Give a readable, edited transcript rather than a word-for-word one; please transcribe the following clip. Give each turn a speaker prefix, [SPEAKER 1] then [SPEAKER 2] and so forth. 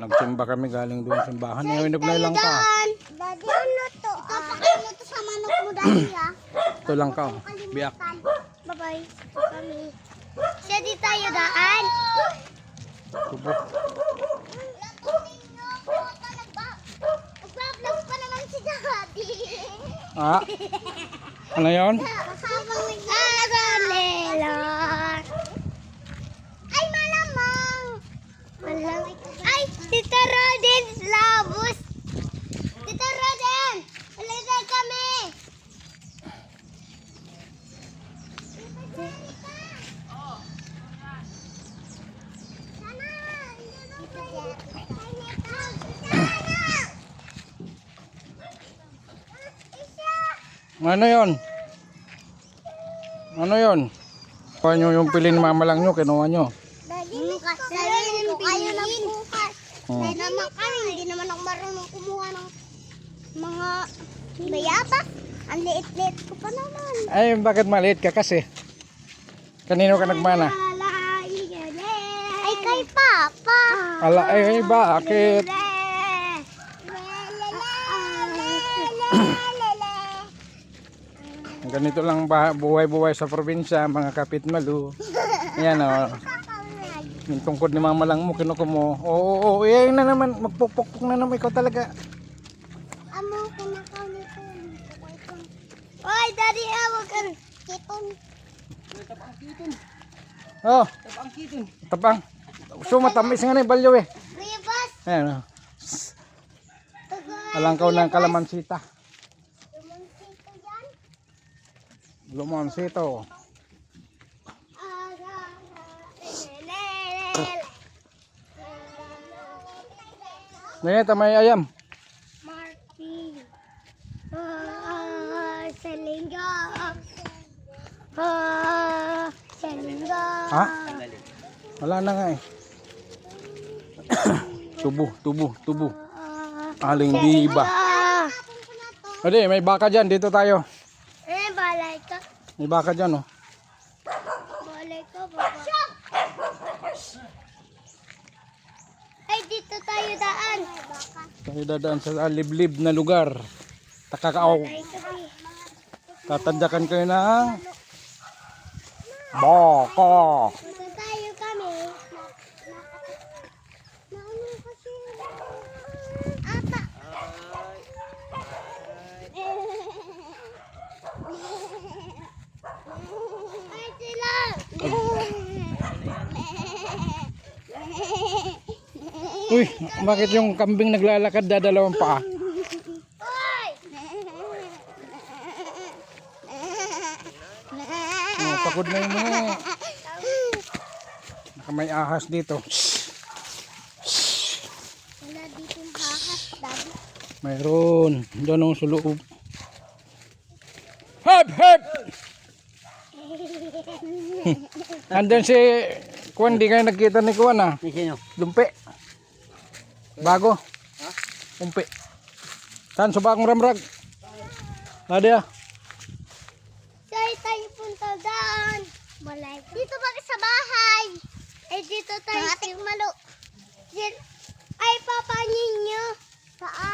[SPEAKER 1] Nagsimba kami galing doon simbahan. Ngayon na lang ka.
[SPEAKER 2] Daddy, ano to? Ano to sa manok mo, Daddy, ah?
[SPEAKER 1] Ito lang ka. Biyak.
[SPEAKER 2] Bye-bye. Kami. Siya di tayo daan.
[SPEAKER 1] Tubo.
[SPEAKER 2] Nag-vlog pa naman si Daddy.
[SPEAKER 1] Ah? Ano yun?
[SPEAKER 2] Kasabang nag-aaral. Ay, malamang. Ay, Tita Roden, labos. Tita Roden, alagay kami.
[SPEAKER 1] Ano yun? Ano yun? Kuha nyo yung pili ni mama lang nyo, kinuha nyo.
[SPEAKER 2] Sabihin ko kayo na bukas. Dahil naman kami, hindi naman ako marunong kumuha ng mga bayabas. Ang liit-liit ko pa naman.
[SPEAKER 1] Ay, bakit maliit ka kasi? Kanino ka nagmana?
[SPEAKER 2] Ay, kay Papa.
[SPEAKER 1] Ala, ay, bakit? Ganito lang buhay-buhay sa probinsya, mga kapitmalu. Yan o. Yung tungkod ni mama lang mo, kinuko mo. Oo, yan na naman. Magpukpuk na naman ikaw talaga.
[SPEAKER 2] Amo, kinakaw nito. Oy, Daddy, awag ka. Kiton.
[SPEAKER 1] Oh, tapang. So, matamis nga na yung balyo eh.
[SPEAKER 2] Kuya Bas.
[SPEAKER 1] Ayan o. Alangkaw ng kalamansita.
[SPEAKER 2] Lumansito yan.
[SPEAKER 1] Lumansito. Ganyan, may ayam.
[SPEAKER 2] Marty. Selingga. Selingga.
[SPEAKER 1] Ha? Wala na nga eh. Tubo. Aling diba. Ade, may baka dyan. Dito tayo.
[SPEAKER 2] Balay ka.
[SPEAKER 1] May baka dyan oh.
[SPEAKER 2] Balay ka, baba. Ay, dito tayo daan.
[SPEAKER 1] Tayo dadaan sa liblib na lugar. Takakaaw.
[SPEAKER 2] Balay ka, be.
[SPEAKER 1] Tatadyakan kayo ng baka.
[SPEAKER 2] Dito tayo kami. Naano kasi. Ata. Ay, sila.
[SPEAKER 1] Uy, bakit yung kambing naglalakad dadalawang paa?
[SPEAKER 2] Hoy!
[SPEAKER 1] Oh, pagod na yun eh. Baka may ahas dito.
[SPEAKER 2] Wala ditong hakas, Daddy.
[SPEAKER 1] Mayroon. Diyan ang suloob. Hep! Hep! Andun si Kuwan, di kayo nagkita ni Kuwan ah.
[SPEAKER 3] Sino?
[SPEAKER 1] Lumpi. Bago. Lumpi. Saan sa bakong ramrag? Ada.
[SPEAKER 2] Saan tayo punta daan? Balay. Dito ba sa bahay? Ay, dito tayo. Ating malo. Ay, Papa ninyo. Saan?